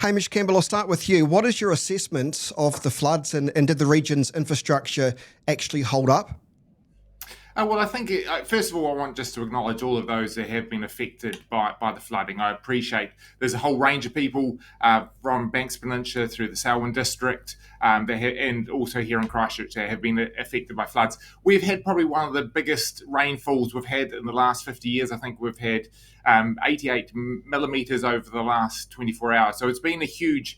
Hamish Campbell, I'll start with you. What is your assessment of the floods and did the region's infrastructure actually hold up? Well, I think, first of all, I want just to acknowledge all of those that have been affected by the flooding. I appreciate there's a whole range of people from Banks Peninsula through the Selwyn district and also here in Christchurch that have been affected by floods. We've had probably one of the biggest rainfalls we've had in the last 50 years. I think we've had 88 millimetres over the last 24 hours. So it's been a huge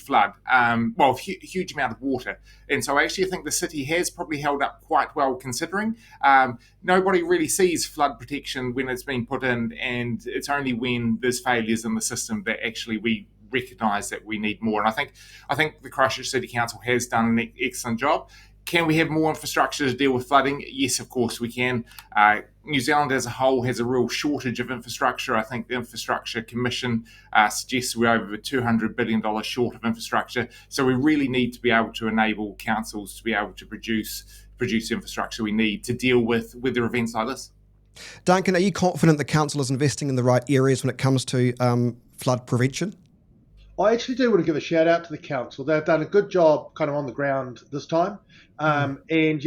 flood, huge amount of water. And so I actually think the city has probably held up quite well considering. Nobody really sees flood protection when it's been put in, and it's only when there's failures in the system that actually we recognise that we need more. And I think the Christchurch City Council has done an excellent job. Can we have more infrastructure to deal with flooding? Yes, of course we can. New Zealand as a whole has a real shortage of infrastructure. I think the Infrastructure Commission suggests we're over $200 billion short of infrastructure. So we really need to be able to enable councils to be able to produce the infrastructure we need to deal with the events like this. Duncan, are you confident the council is investing in the right areas when it comes to flood prevention? I actually do want to give a shout out to the council. They've done a good job kind of on the ground this time. And,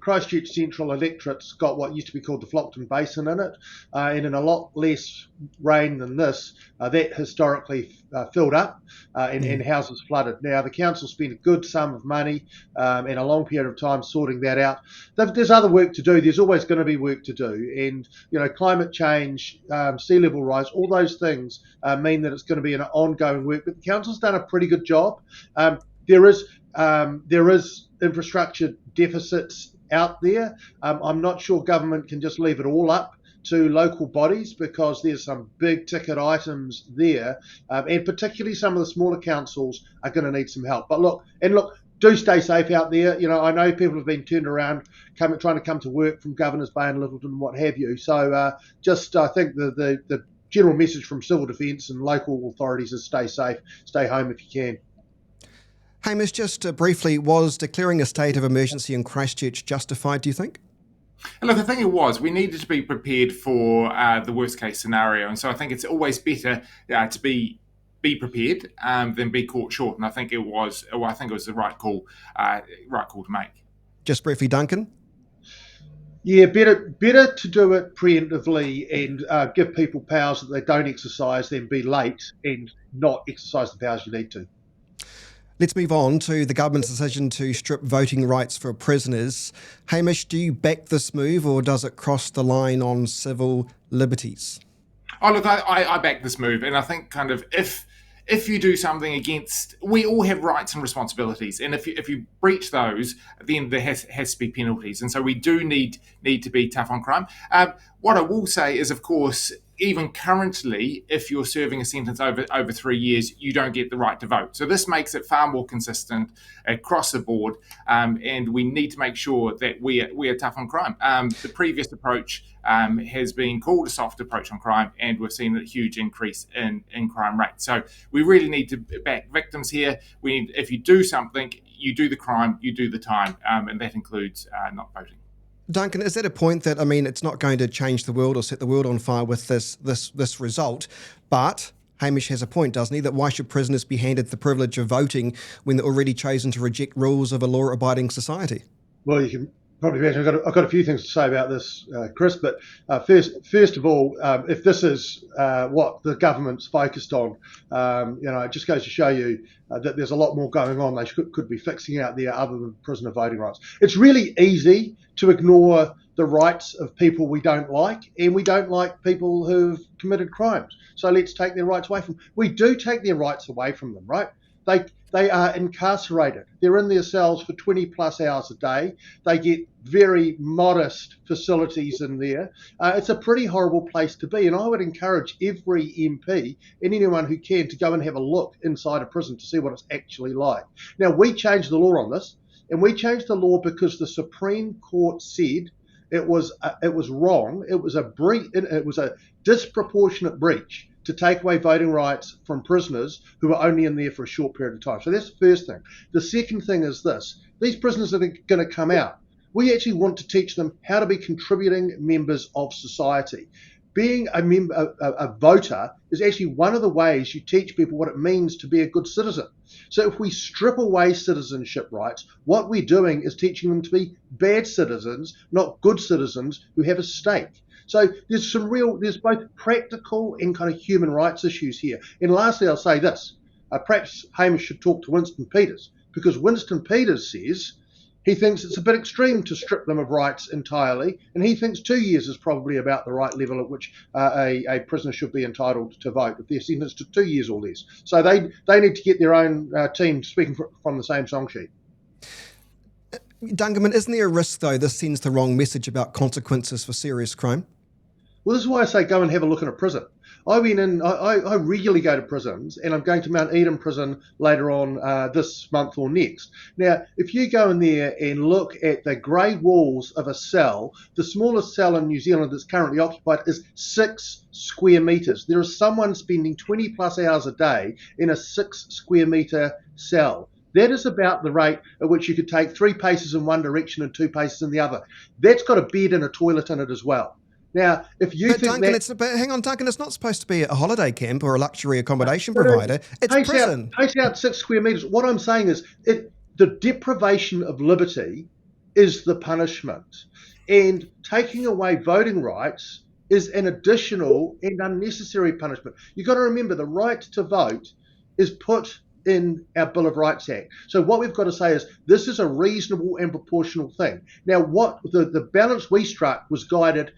Christchurch Central electorate's got what used to be called the Flockton Basin in it. And in a lot less rain than this, that historically filled up and houses flooded. Now, the council spent a good sum of money and a long period of time sorting that out. There's other work to do. There's always going to be work to do. And, climate change, sea level rise, all those things mean that it's going to be an ongoing work. But the council's done a pretty good job. There is infrastructure deficits out there. I'm not sure government can just leave it all up to local bodies because there's some big ticket items there, and particularly some of the smaller councils are going to need some help. But look, do stay safe out there. I know people have been turned around trying to come to work from Governor's Bay and Littleton and what have you. So I think the general message from civil defence and local authorities is stay safe, stay home if you can. Hamish, just briefly, was declaring a state of emergency in Christchurch justified, do you think? Look, I think it was. We needed to be prepared for the worst case scenario. And so I think it's always better to be prepared than be caught short. And I think it was the right call to make. Just briefly, Duncan? Yeah, better to do it preemptively and give people powers that they don't exercise than be late and not exercise the powers you need to. Let's move on to the government's decision to strip voting rights for prisoners. Hamish, do you back this move or does it cross the line on civil liberties? Oh, look, I back this move. And I think kind of if you do something we all have rights and responsibilities. And if you breach those, then there has to be penalties. And so we do need to be tough on crime. What I will say is, of course, even currently, if you're serving a sentence over 3 years, you don't get the right to vote. So this makes it far more consistent across the board, and we need to make sure that we are tough on crime. The previous approach has been called a soft approach on crime, and we've seen a huge increase in crime rate. So we really need to back victims here. If you do something, you do the crime, you do the time, and that includes not voting. Duncan, is that a point that, it's not going to change the world or set the world on fire with this result, but Hamish has a point, doesn't he, that why should prisoners be handed the privilege of voting when they're already chosen to reject rules of a law-abiding society? Well, you can probably imagine I've got a few things to say about this, Chris, but first of all, if this is what the government's focused on, it just goes to show you that there's a lot more going on they could be fixing out there other than prisoner voting rights. It's really easy to ignore the rights of people we don't like, and we don't like people who've committed crimes. So let's take their rights away from them. We do take their rights away from them, right? They are incarcerated. They're in their cells for 20 plus hours a day. They get very modest facilities in there. It's a pretty horrible place to be. And I would encourage every MP and anyone who can to go and have a look inside a prison to see what it's actually like. Now, we changed the law on this, and we changed the law because the Supreme Court said it was wrong. It was a disproportionate breach to take away voting rights from prisoners who are only in there for a short period of time. So that's the first thing. The second thing is this. These prisoners are going to come out. We actually want to teach them how to be contributing members of society. being a member, a voter, is actually one of the ways you teach people what it means to be a good citizen. So if we strip away citizenship rights, what we're doing is teaching them to be bad citizens, not good citizens who have a stake. So there's both practical and kind of human rights issues here. And lastly, I'll say this. Perhaps Hamish should talk to Winston Peters, because Winston Peters says he thinks it's a bit extreme to strip them of rights entirely, and he thinks 2 years is probably about the right level at which a prisoner should be entitled to vote if they're sentenced to 2 years or less. So they need to get their own team speaking from the same song sheet. Duncan, isn't there a risk, though, this sends the wrong message about consequences for serious crime? Well, this is why I say go and have a look in a prison. I regularly go to prisons, and I'm going to Mount Eden prison later on this month or next. Now, if you go in there and look at the grey walls of a cell, the smallest cell in New Zealand that's currently occupied is 6 square metres. There is someone spending 20 plus hours a day in a 6 square metre cell. That is about the rate at which you could take 3 paces in one direction and 2 paces in the other. That's got a bed and a toilet in it as well. Now, if you but think Duncan, but hang on, Duncan, it's not supposed to be a holiday camp or a luxury accommodation provider. It's prison. Pace out 6 square metres. What I'm saying is the deprivation of liberty is the punishment. And taking away voting rights is an additional and unnecessary punishment. You've got to remember the right to vote is put in our Bill of Rights Act. So what we've got to say is this is a reasonable and proportional thing. Now, what the balance we struck was guided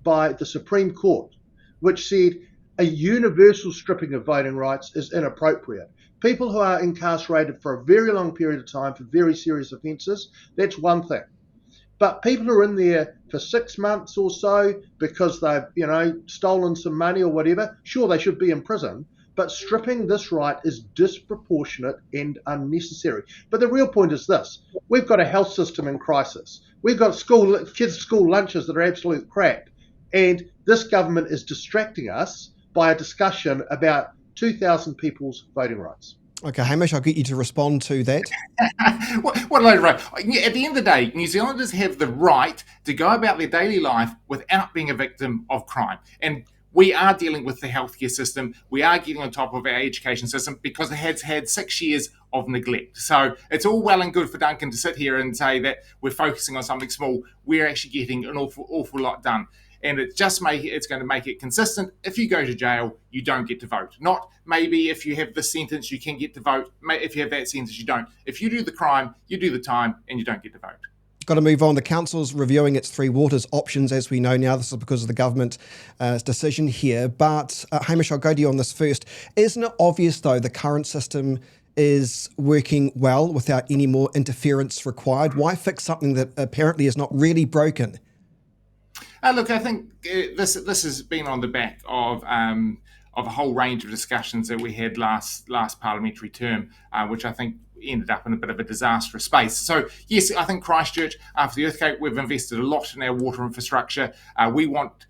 by the Supreme Court, which said a universal stripping of voting rights is inappropriate. People who are incarcerated for a very long period of time for very serious offences, that's one thing. But people who are in there for 6 months or so because they've, stolen some money or whatever, sure, they should be in prison. But stripping this right is disproportionate and unnecessary. But the real point is this. We've got a health system in crisis. We've got kids' school lunches that are absolute crap. And this government is distracting us by a discussion about 2,000 people's voting rights. Okay, Hamish, I'll get you to respond to that. What a load of rubbish. At the end of the day, New Zealanders have the right to go about their daily life without being a victim of crime. And we are dealing with the healthcare system. We are getting on top of our education system because it has had 6 years of neglect. So it's all well and good for Duncan to sit here and say that we're focusing on something small. We're actually getting an awful lot done. And it's going to make it consistent. If you go to jail, you don't get to vote. Not maybe if you have this sentence, you can get to vote. If you have that sentence, you don't. If you do the crime, you do the time, and you don't get to vote. Got to move on. The council's reviewing its Three Waters options, as we know now. This is because of the government's decision here. But Hamish, I'll go to you on this first. Isn't it obvious, though, the current system is working well without any more interference required? Why fix something that apparently is not really broken? Look, I think this has been on the back of a whole range of discussions that we had last parliamentary term, which I think ended up in a bit of a disastrous space. So, yes, I think Christchurch, after the earthquake, we've invested a lot in our water infrastructure. We want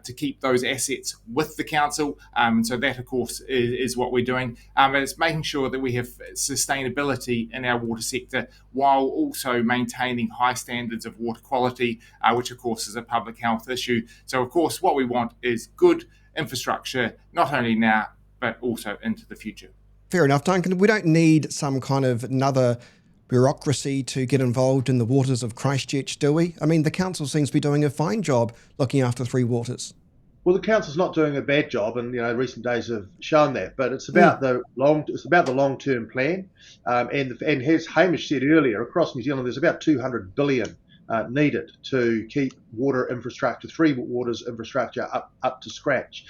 to keep those assets with the council. And so that, of course, is what we're doing. It's making sure that we have sustainability in our water sector while also maintaining high standards of water quality, which, of course, is a public health issue. So, of course, what we want is good infrastructure, not only now, but also into the future. Fair enough, Duncan. We don't need some kind of another bureaucracy to get involved in the waters of Christchurch, do we? I mean, the council seems to be doing a fine job looking after Three Waters. Well, the council's not doing a bad job, and recent days have shown that. But it's about the long-term plan, and as Hamish said earlier, across New Zealand, there's about 200 billion needed to keep water infrastructure, Three Waters infrastructure up to scratch.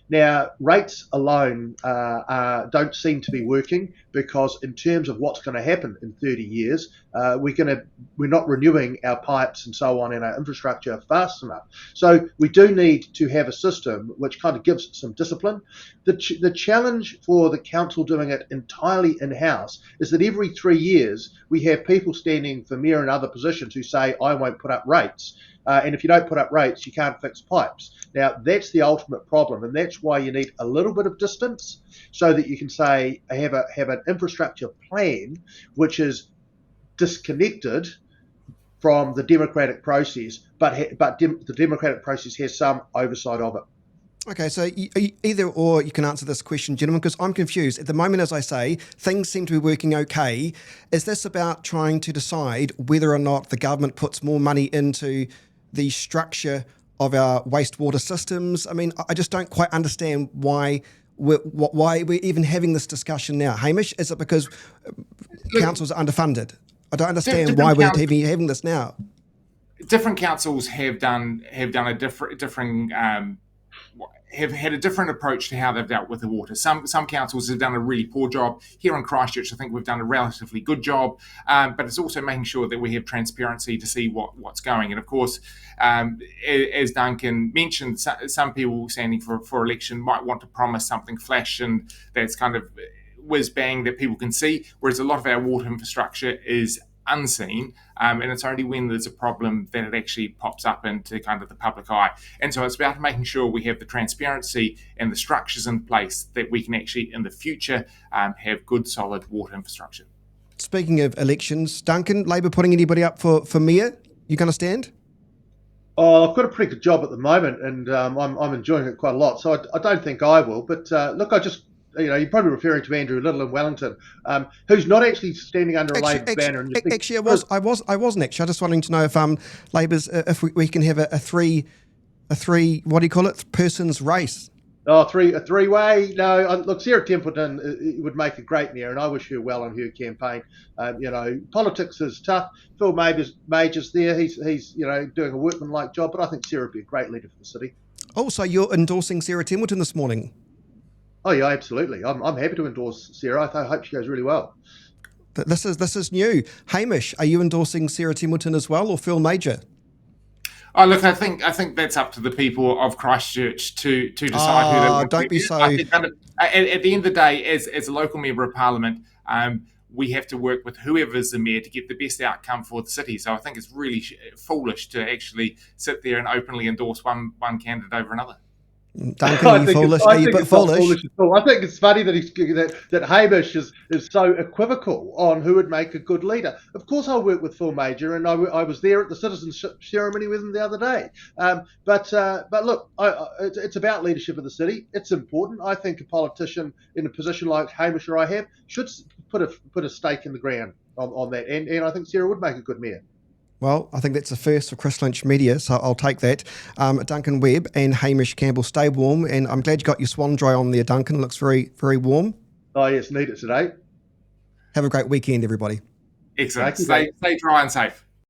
Now, rates alone don't seem to be working because in terms of what's going to happen in 30 years, we're not renewing our pipes and so on and our infrastructure fast enough. So we do need to have a system which kind of gives some discipline. The challenge for the council doing it entirely in-house is that every 3 years we have people standing for mayor and other positions who say, I won't put up rates. And if you don't put up rates, you can't fix pipes. Now, that's the ultimate problem, and that's why you need a little bit of distance so that you can say, have an infrastructure plan which is disconnected from the democratic process, but the democratic process has some oversight of it. Okay, so either or you can answer this question, gentlemen, because I'm confused. At the moment, as I say, things seem to be working okay. Is this about trying to decide whether or not the government puts more money into the structure of our wastewater systems? I mean, I just don't quite understand why we're even having this discussion now. Hamish, is it because councils are underfunded? I don't understand why we're having this now. Different councils have done a different have had a different approach to how they've dealt with the water. Some councils have done a really poor job. Here in Christchurch, I think we've done a relatively good job, but it's also making sure that we have transparency to see what's going. And of course, as Duncan mentioned, some people standing for election might want to promise something flash, and that's kind of whiz bang that people can see, whereas a lot of our water infrastructure is unseen, and it's only when there's a problem that it actually pops up into kind of the public eye. And so it's about making sure we have the transparency and the structures in place that we can actually in the future have good solid water infrastructure. Speaking of elections, Duncan, Labor putting anybody up for mayor? You going to stand? Oh, I've got a pretty good job at the moment, and I'm enjoying it quite a lot, so I don't think I will. But look, you're probably referring to Andrew Little in Wellington, who's not actually standing under a Labor banner. And actually, I wasn't actually. I just wanting to know if Labor's if we can have a three what do you call it, persons race. Oh, a three-way. No, look, Sara Templeton would make a great mayor, and I wish her well on her campaign. Politics is tough. Phil Major's there. He's doing a workmanlike job, but I think Sara would be a great leader for the city. Oh, so you're endorsing Sara Templeton this morning? Oh yeah, absolutely. I'm happy to endorse Sara. I hope she goes really well. This is new. Hamish, are you endorsing Sara Templeton as well, or Phil Major? Oh, look, I think that's up to the people of Christchurch to decide who they want. Don't be so. At the end of the day, as a local member of parliament, we have to work with whoever's the mayor to get the best outcome for the city. So I think it's really foolish to actually sit there and openly endorse one candidate over another. Duncan, are you foolish? Are you a bit foolish? I think it's funny that Hamish is so equivocal on who would make a good leader. Of course, I'll work with Phil Major, and I was there at the citizenship ceremony with him the other day. But look, it's about leadership of the city. It's important. I think a politician in a position like Hamish or I have should put a stake in the ground on that, and I think Sara would make a good mayor. Well, I think that's a first for Christchurch media, so I'll take that. Duncan Webb and Hamish Campbell, stay warm, and I'm glad you got your swan dry on there, Duncan. It looks very, very warm. Oh, yes, need it today. Have a great weekend, everybody. Excellent. Stay dry and safe.